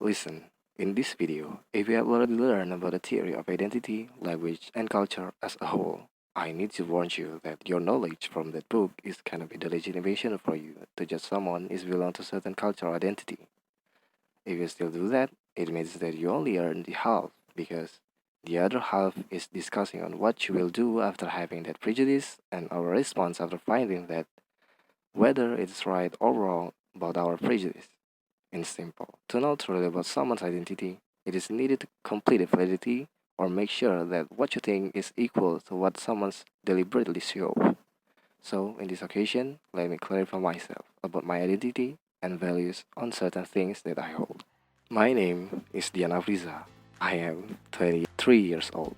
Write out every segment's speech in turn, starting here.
Listen, in this video, if you have already learned about the theory of identity, language, and culture as a whole, I need to warn you that your knowledge from that book is kind of a legitimation for you to judge someone is belong to certain cultural identity. If you still do that, it means that you only earn the half because the other half is discussing on what you will do after having that prejudice and our response after finding that whether it's right or wrong about our prejudice. In simple, to know truly about someone's identity, it is needed to complete validity or make sure that what you think is equal to what someone's deliberately shows. So, in this occasion, let me clarify myself about my identity and values on certain things that I hold. My name is Dian Afriza. I am 23 years old.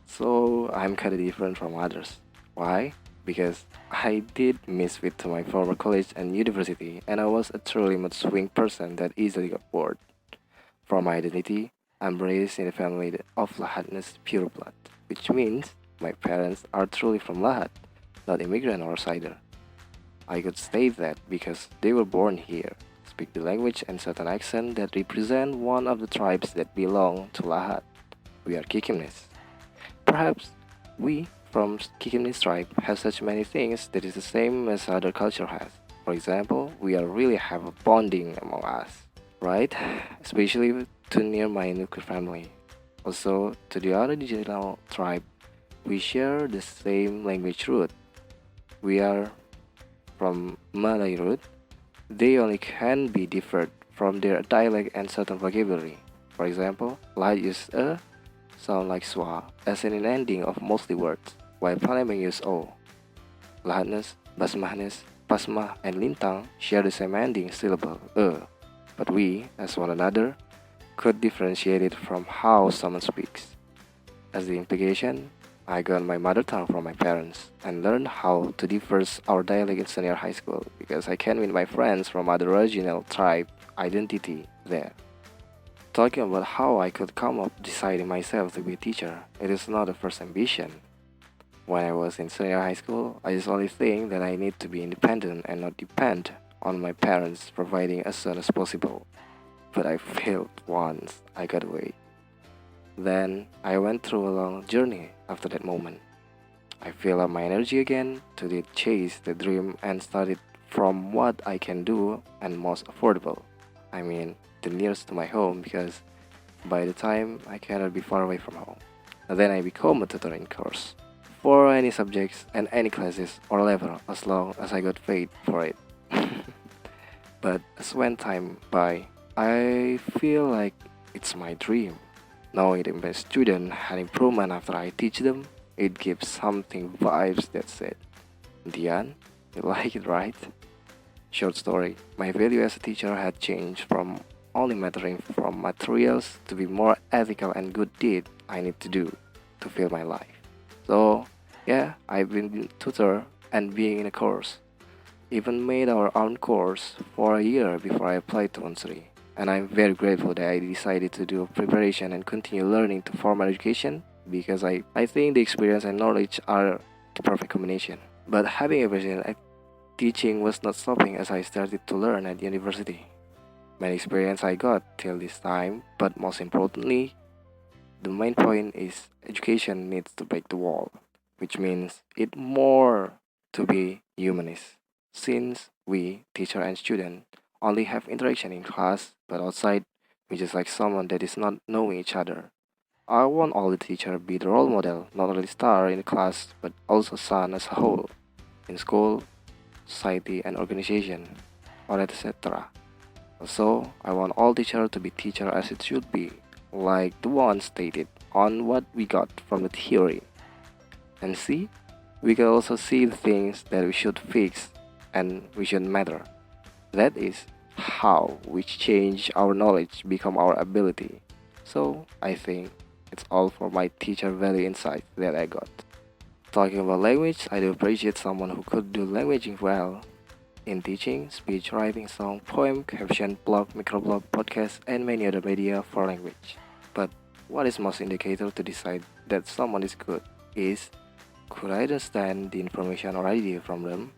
So, I'm kinda different from others. Why? Because I did misfit to my former college and university, and I was a truly mood swing person that easily got bored. For my identity, I'm raised in a family of Lahatness pure blood, which means my parents are truly from Lahat, not immigrant or outsider. I could state that because they were born here, speak the language and certain accent that represent one of the tribes that belong to Lahat. We are Kikimnis. Perhaps we from Kikimnis tribe have such many things that is the same as other culture has. For example, we are really have a bonding among us, right? Especially to near my nuclear family. Also, to the other digital tribe, we share the same language root. We are from Malay root. They only can be differed from their dialect and certain vocabulary. For example, light use a sound like swa as in an ending of mostly words, while Palembang use o. Lahatness, Basmahnes, Pasmah, and Lintang share the same ending syllable but we, as one another, could differentiate it from how someone speaks. As the implication, I got my mother tongue from my parents and learned how to diverse our dialect in senior high school because I can meet my friends from other regional tribe identity there. Talking about how I could come up deciding myself to be a teacher, it is not the first ambition. When I was in senior high school, I just only think that I need to be independent and not depend on my parents providing as soon as possible. But I failed once I got away. Then I went through a long journey after that moment. I filled up my energy again to chase the dream and started from what I can do and most affordable. I mean, the nearest to my home because by the time I cannot be far away from home. And then I become a tutoring course for any subjects and any classes or level as long as I got paid for it. But as when time by, I feel like it's my dream. Knowing that my student had improvement after I teach them, it gives something vibes that said, Dian, you like it, right? Short story, my value as a teacher had changed from only mattering from materials to be more ethical and good deed I need to do to fill my life. So, yeah, I've been tutor and being in a course. Even made our own course for a year before I applied to Unsuri. And I'm very grateful that I decided to do preparation and continue learning to formal education because I think the experience and knowledge are the perfect combination. But having everything at teaching was not stopping as I started to learn at university. Many experience I got till this time, but most importantly, the main point is education needs to break the wall, which means it more to be humanist. Since we, teacher and student, only have interaction in class, but outside, we just like someone that is not knowing each other. I want all the teacher be the role model, not only star in the class, but also son as a whole, in school, society, and organization, or etc. Also, I want all teacher to be teacher as it should be, like the one stated on what we got from the theory. And see, we can also see the things that we should fix and we should matter. That is how we change our knowledge become our ability. So I think it's all for my teacher value insight that I got. Talking about language, I do appreciate someone who could do languaging well. In teaching, speech, writing, song, poem, caption, blog, microblog, podcast, and many other media for language. But what is most indicator to decide that someone is good is could I understand the information or idea from them?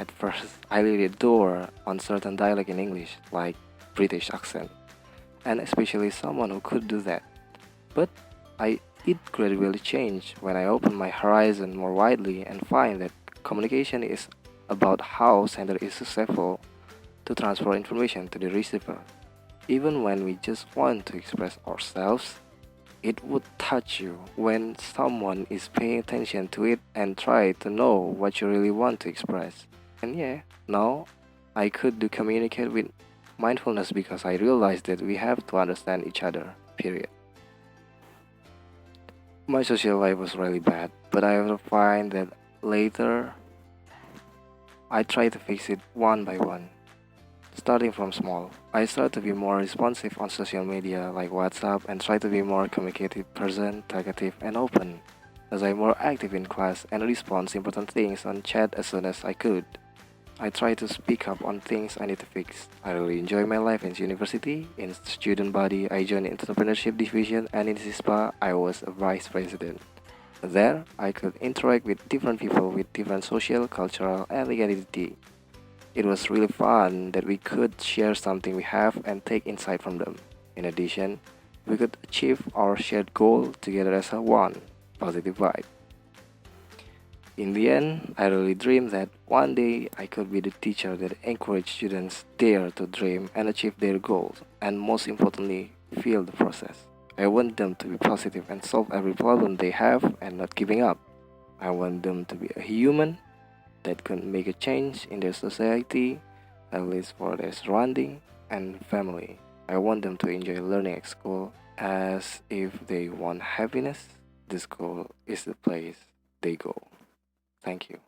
At first, I really adore on certain dialect in English, like British accent. and especially someone who could do that. But it gradually changed when I opened my horizon more widely and find that communication is about how sender is successful to transfer information to the receiver. Even when we just want to express ourselves, it would touch you when someone is paying attention to it and try to know what you really want to express. And yeah, now I could do communicate with mindfulness because I realized that we have to understand each other. Period. My social life was really bad, but I will find that later I try to fix it one by one. Starting from small, I start to be more responsive on social media like WhatsApp and try to be more communicative person, talkative and open. As I'm more active in class and respond important things on chat as soon as I could. I try to speak up on things I need to fix. I really enjoy my life in university. In student body, I joined entrepreneurship division and in CISPA, I was a vice president. There, I could interact with different people with different social, cultural, and identity. It was really fun that we could share something we have and take insight from them. In addition, we could achieve our shared goal together as a one positive vibe. In the end, I really dreamed that one day I could be the teacher that encouraged students dare to dream and achieve their goals, and most importantly, feel the process. I want them to be positive and solve every problem they have and not giving up. I want them to be a human that can make a change in their society, at least for their surrounding and family. I want them to enjoy learning at school as if they want happiness. The school is the place they go. Thank you.